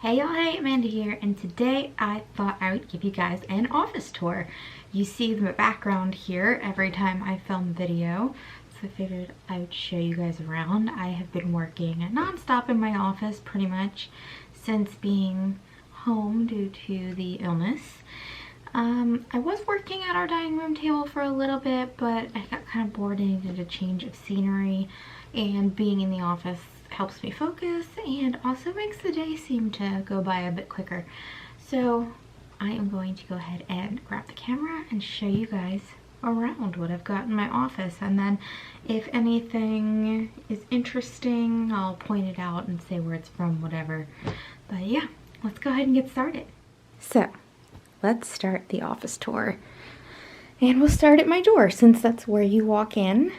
Hey y'all, hey, Amanda here, and today I thought I would give you guys an office tour. You see the background here every time I film a video, so I figured I would show you guys around. I have been working non-stop in my office pretty much since being home due to the illness. I was working at our dining room table for a little bit, but I got kind of bored and needed a change of scenery, and being in the office helps me focus and also makes the day seem to go by a bit quicker. So I am going to go ahead and grab the camera and show you guys around what I've got in my office, and then if anything is interesting I'll point it out and say where it's from, whatever. But yeah, let's go ahead and get started. So let's start the office tour, and we'll start at my door since that's where you walk in,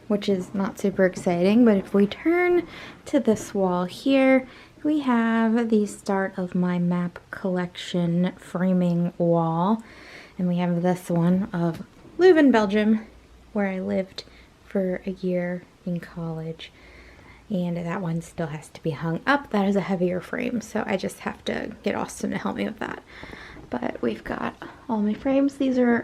which is not super exciting. But if we turn to this wall here, we have the start of my map collection framing wall, and we have this one of Leuven, Belgium, where I lived for a year in college, and that one still has to be hung up. That is a heavier frame, so I just have to get Austin to help me with that. But we've got all my frames. These are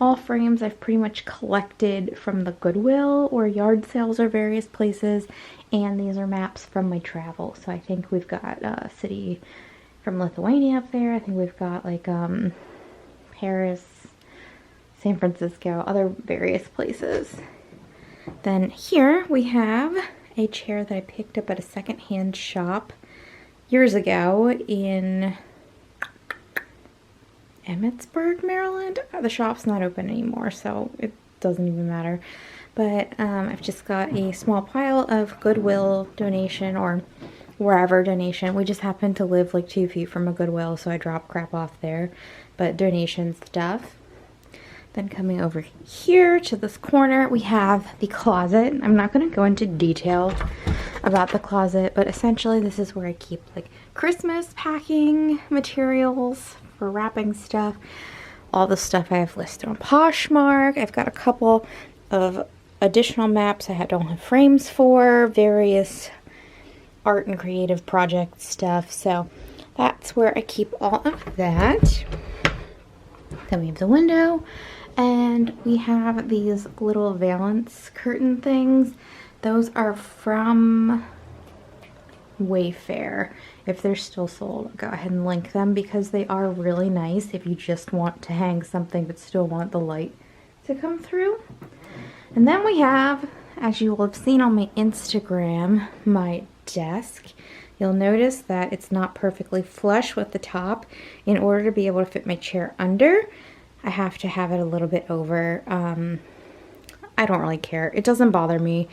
all frames I've pretty much collected from the Goodwill or yard sales or various places, and these are maps from my travel. So I think we've got a city from Lithuania up there. I think we've got like Paris, San Francisco, other various places. Then here we have a chair that I picked up at a secondhand shop years ago in Emmitsburg, Maryland. The shop's not open anymore, so it doesn't even matter. But I've just got a small pile of Goodwill donation or wherever donation. We just happen to live like 2 feet from a Goodwill, so I drop crap off there. But donation stuff. Then coming over here to this corner, we have the closet. I'm not going to go into detail about the closet, but essentially this is where I keep like Christmas packing materials for wrapping stuff, all the stuff I have listed on Poshmark. I've got a couple of additional maps I don't have frames for, various art and creative project stuff, so that's where I keep all of that. Then we have the window, and we have these little valance curtain things. Those are from Wayfair. If they're still sold, I'll go ahead and link them because they are really nice if you just want to hang something but still want the light to come through. And then we have, as you will have seen on my Instagram, my desk. You'll notice that it's not perfectly flush with the top. In order to be able to fit my chair under, I have to have it a little bit over. I don't really care. It doesn't bother me.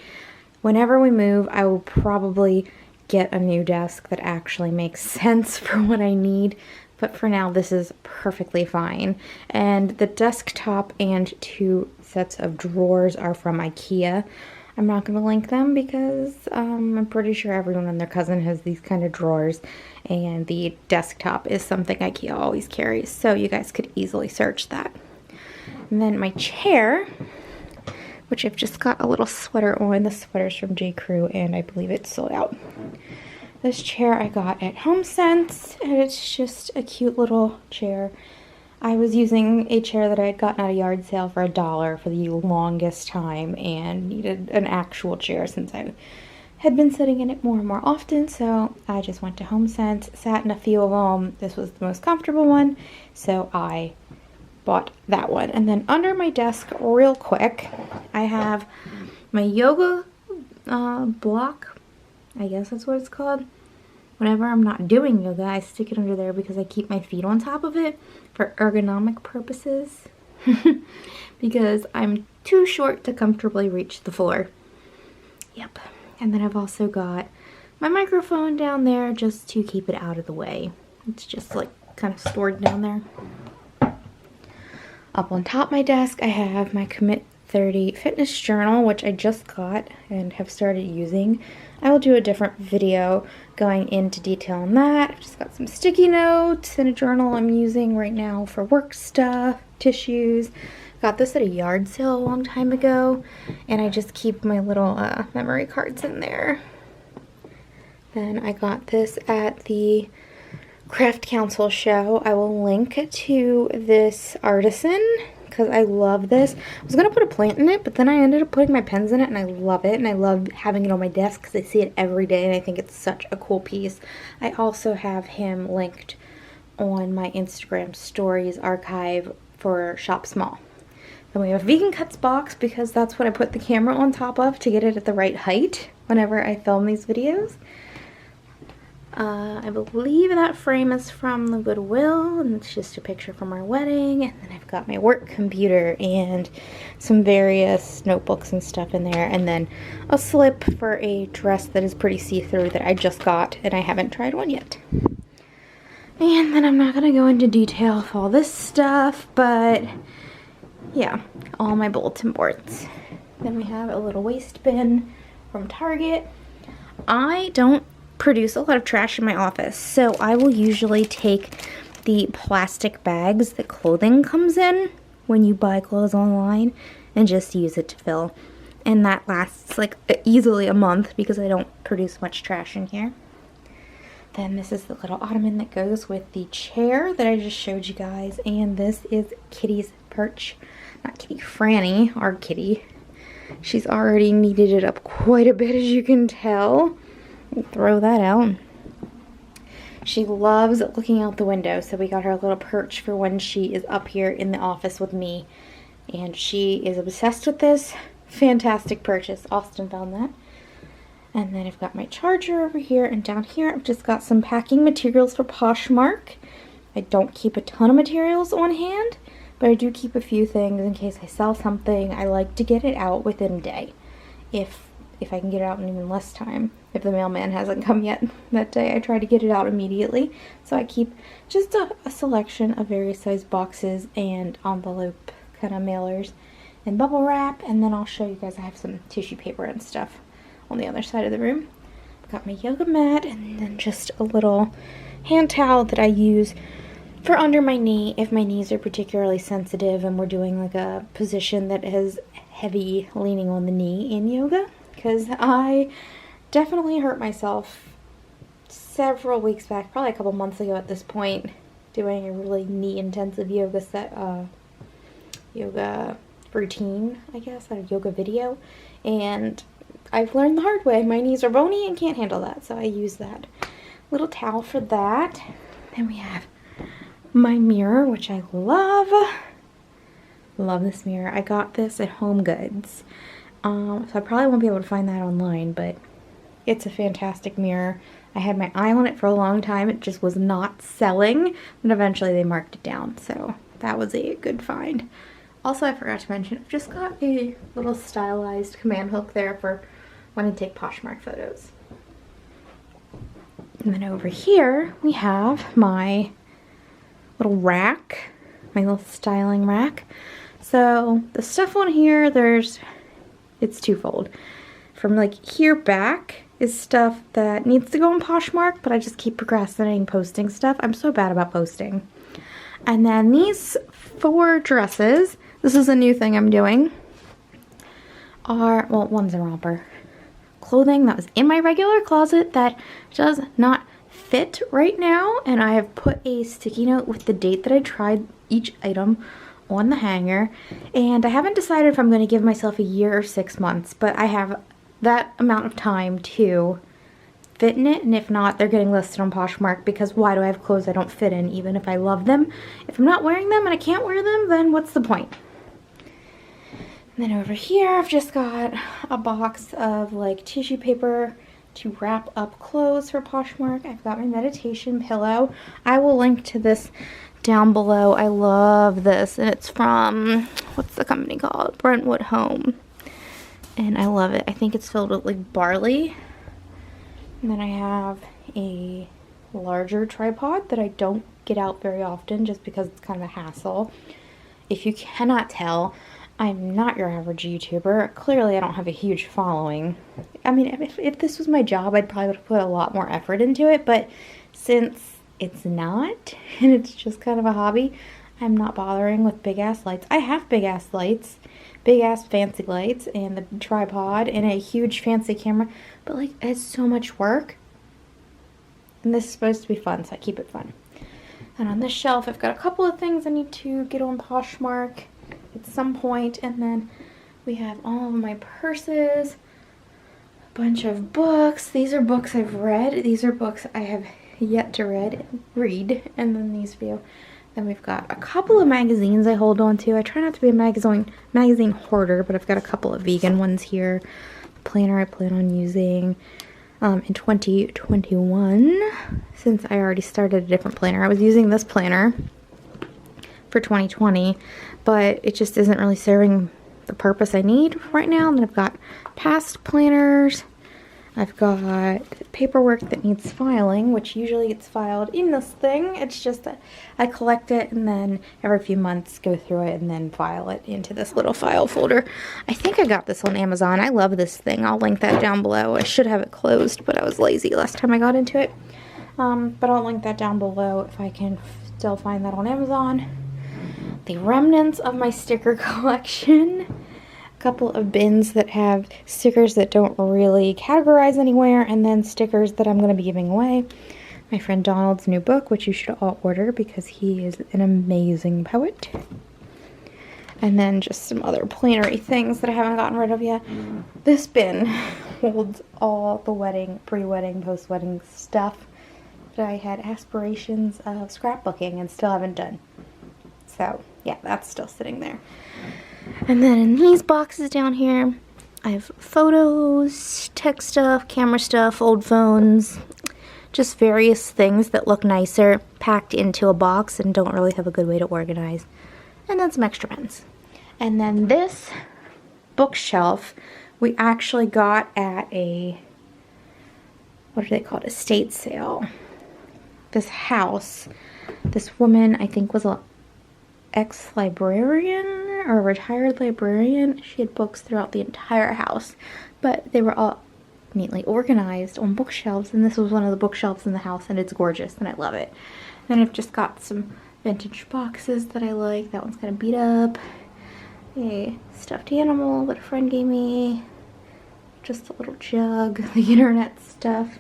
Whenever we move, I will probably get a new desk that actually makes sense for what I need, but for now this is perfectly fine. And the desktop and 2 sets of drawers are from IKEA. I'm not going to link them because I'm pretty sure everyone and their cousin has these kind of drawers, and the desktop is something IKEA always carries, so you guys could easily search that. And then my chair, which I've just got a little sweater on. The sweater's from J. Crew, and I believe it's sold out. This chair I got at HomeSense, and it's just a cute little chair. I was using a chair that I had gotten at a yard sale for $1 for the longest time and needed an actual chair since I had been sitting in it more and more often, so I just went to HomeSense, sat in a few of them. This was the most comfortable one, so I bought that one. And then under my desk, real quick, I have my yoga block. I guess that's what it's called. Whenever I'm not doing yoga, I stick it under there because I keep my feet on top of it for ergonomic purposes. Because I'm too short to comfortably reach the floor. Yep. And then I've also got my microphone down there just to keep it out of the way. It's just like kind of stored down there. Up on top of my desk, I have my Commit 30 fitness journal, which I just got and have started using. I will do a different video going into detail on that. I've just got some sticky notes and a journal I'm using right now for work stuff, tissues. Got this at a yard sale a long time ago, and I just keep my little memory cards in there. And I got this at the Craft Council show. I will link to this artisan because I love this. I was going to put a plant in it, but then I ended up putting my pens in it, and I love it. And I love having it on my desk because I see it every day, and I think it's such a cool piece. I also have him linked on my Instagram stories archive for Shop Small. Then we have a vegan cuts box because that's what I put the camera on top of to get it at the right height whenever I film these videos. I believe that frame is from the Goodwill, and it's just a picture from our wedding. And then I've got my work computer and some various notebooks and stuff in there, and then a slip for a dress that is pretty see-through that I just got and I haven't tried on yet. And then I'm not going to go into detail of all this stuff, but yeah, all my bulletin boards. Then we have a little waste bin from Target. I don't produce a lot of trash in my office, so I will usually take the plastic bags that clothing comes in when you buy clothes online and just use it to fill. And that lasts like easily a month because I don't produce much trash in here. Then this is the little ottoman that goes with the chair that I just showed you guys, and this is Kitty's perch. Not Kitty, Franny, our kitty. She's already kneaded it up quite a bit, as you can tell. Throw that out. She loves looking out the window, so we got her a little perch for when she is up here in the office with me, and she is obsessed with this. Fantastic purchase. Austin found that. And then I've got my charger over here, and down here I've just got some packing materials for Poshmark. I don't keep a ton of materials on hand, but I do keep a few things in case I sell something. I like to get it out within a day, if I can get it out in even less time. If the mailman hasn't come yet that day, I try to get it out immediately. So I keep just a selection of various size boxes and envelope kind of mailers and bubble wrap. And then I'll show you guys, I have some tissue paper and stuff on the other side of the room. I've got my yoga mat, and then just a little hand towel that I use for under my knee if my knees are particularly sensitive and we're doing like a position that has heavy leaning on the knee in yoga. Because I definitely hurt myself several weeks back, probably a couple months ago at this point, doing a really knee-intensive yoga routine, I guess, a yoga video. And I've learned the hard way. My knees are bony and can't handle that, so I use that little towel for that. Then we have my mirror, which I love. Love this mirror. I got this at Home Goods. So I probably won't be able to find that online, but it's a fantastic mirror. I had my eye on it for a long time. It just was not selling, but eventually they marked it down, so that was a good find. Also, I forgot to mention, I've just got a little stylized command hook there for when I take Poshmark photos. And then over here, we have my little rack, my little styling rack. So the stuff on here, it's twofold. From like here back is stuff that needs to go on Poshmark, but I just keep procrastinating posting stuff. I'm so bad about posting. And then these 4 dresses, this is a new thing I'm doing, are, well, one's a romper. Clothing that was in my regular closet that does not fit right now, and I have put a sticky note with the date that I tried each item on the hanger, and I haven't decided if I'm going to give myself a year or 6 months, but I have that amount of time to fit in it, and if not, they're getting listed on Poshmark, because why do I have clothes I don't fit in, even if I love them? If I'm not wearing them and I can't wear them, then what's the point? And then over here, I've just got a box of like tissue paper to wrap up clothes for Poshmark. I've got my meditation pillow. I will link to this down below. I love this, and it's from, what's the company called? Brentwood Home. And I love it. I think it's filled with like barley. And then I have a larger tripod that I don't get out very often just because it's kind of a hassle. If you cannot tell, I'm not your average YouTuber. Clearly I don't have a huge following. I mean, if this was my job, I'd probably would have put a lot more effort into it, but since it's not, and it's just kind of a hobby, I'm not bothering with big ass lights. I have big ass lights, big ass fancy lights, and the tripod, and a huge fancy camera, but like, it's so much work And this is supposed to be fun, so I keep it fun. And on this shelf, I've got a couple of things I need to get on Poshmark at some point. And then we have all of my purses, a bunch of books. These are books I've read. These are books I have yet to read. And then these few. Then we've got a couple of magazines I hold on to. I try not to be a magazine hoarder, but I've got a couple of vegan ones here. The planner I plan on using in 2021, since I already started a different planner. I was using this planner for 2020, but it just isn't really serving the purpose I need right now. And then I've got past planners. I've got paperwork that needs filing, which usually gets filed in this thing. It's just that I collect it and then every few months go through it and then file it into this little file folder. I think I got this on Amazon. I love this thing. I'll link that down below. I should have it closed, but I was lazy last time I got into it. But I'll link that down below if I can still find that on Amazon. The remnants of my sticker collection. Couple of bins that have stickers that don't really categorize anywhere, and then stickers that I'm going to be giving away. My friend Donald's new book, which you should all order because he is an amazing poet. And then just some other plannery things that I haven't gotten rid of yet. This bin holds all the wedding, pre-wedding, post-wedding stuff that I had aspirations of scrapbooking and still haven't done. So yeah, that's still sitting there. And then in these boxes down here, I have photos, tech stuff, camera stuff, old phones, just various things that look nicer packed into a box and don't really have a good way to organize. And then some extra pens. And then this bookshelf we actually got at a, what do they call it, estate sale. This house, this woman I think was a ex-librarian or a retired librarian. She had books throughout the entire house, but they were all neatly organized on bookshelves, and this was one of the bookshelves in the house, and it's gorgeous and I love it. Then I've just got some vintage boxes that I like. That one's kind of beat up. A stuffed animal that a friend gave me. Just a little jug, the internet stuff.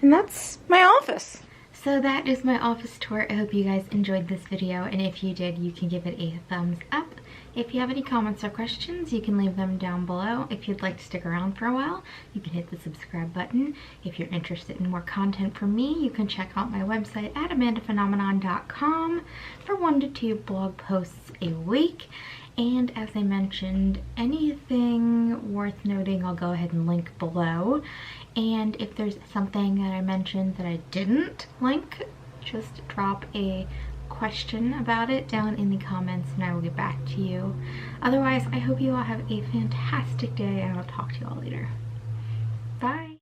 And that's my office. So that is my office tour. I hope you guys enjoyed this video, and if you did, you can give it a thumbs up. If you have any comments or questions, you can leave them down below. If you'd like to stick around for a while, you can hit the subscribe button. If you're interested in more content from me, you can check out my website at Amandaphenomenon.com for 1 to 2 blog posts a week. And as I mentioned, anything worth noting, I'll go ahead and link below. And if there's something that I mentioned that I didn't link, just drop a question about it down in the comments and I will get back to you. Otherwise, I hope you all have a fantastic day and I'll talk to you all later. Bye!